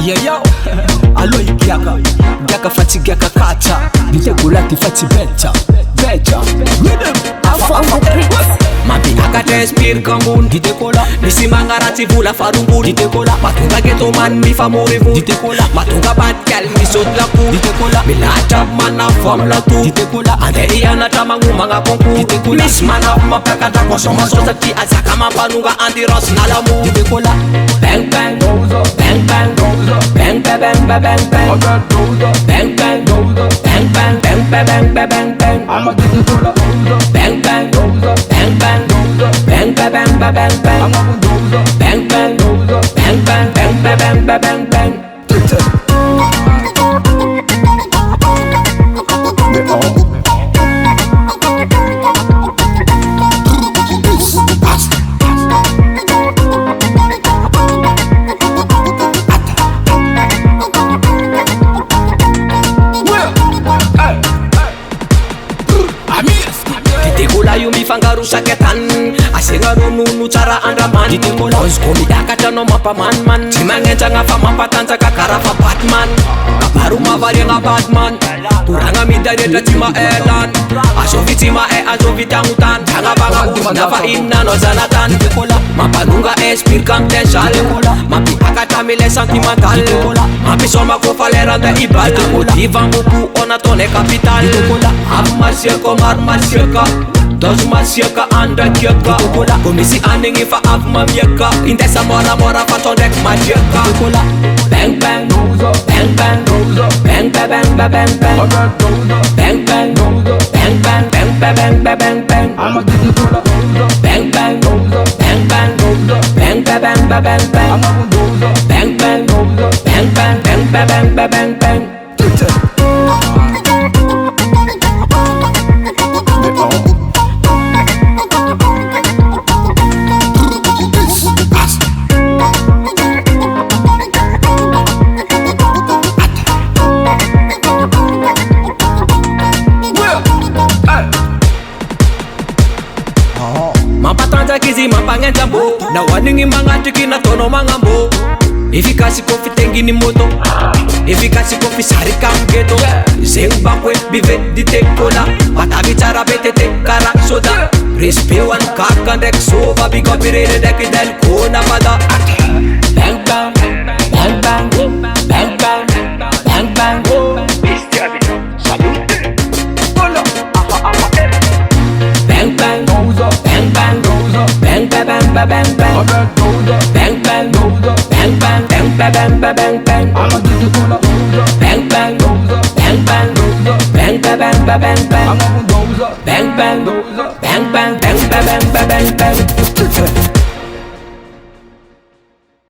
Yeah yo, allo igiaka fati giaka kacha, dite kulati fati becha, rhythm, Mabi akatespir kambun dite kola, Misi mangarati vula farumbun dite kola, Matunga ghetto man mi famorivu dite kola, Matunga bad gal mi sot la ku dite kola, Milata mana fam la tu dite kola, Ande iana tamangu manga konku Dite kola. Miss mana mapaka ta kosoma society Azaka mapanunga anti-ross nalamu dite kola, Bang bang, bang bang, bang bang bang bang bang bang Bang bang, bang bang, bang bang bang bang bang I'ma get the kola, Bang bang, bang bang, bang bang bang bang bang bang Bang bang, bang bang, bang bang bang bang bang Ditekula io mifangaro saketan Asenga ronono tsara andraman Ditekula. Ozko miakatra anao mampamanman Tsy magnentsagna fa mampatanjaka karaha fa Batman Kabaro mavariagna Batman Koragna midaretra tsy maelan Azovy tsy mae azovy tagnotany Tagnavagna odina fa inona anao zanatany Mampanonga esprit kamten sale Mampiakatra mile sentimental Mampisoma kofa leranda ibal Ivangoko onataone capital Avy masiaka maro masiaka Dozy masiaka andrakiaka Ko misy anigny fa avy mamiaka Indesa moramora fa tô ndraiky madiaka Bang bang, bang bang, bang bang bang bang bang Bang bang, bang bang, bang bang bang bang bang I'ma get the kola, Bang bang, bang bang, bang bang bang bang bang Bang bang, bang bang, bang bang bang bang bang Mampatanjaka izy mampanenjambo Na hoanigny magnatriky nataonao magnambo Efikasy koa fitenginy moto Efikasy koa fisarika amy ghetto Zegny bako hoe bive dite kola Matavy tsara be tete kara soda Respect ho an'ny kaka ndraiky sova Big up ireny ndraiky del kona fada Bang bang, bang bang, bang bang, bang bang Bang bang, bang bang, bang bang bang bang bang Bang bang, bang bang, bang bang bang bang bang I'ma get the kola, Bang bang, bang bang, bang bang bang bang bang Bang bang, bang bang, bang bang bang bang bang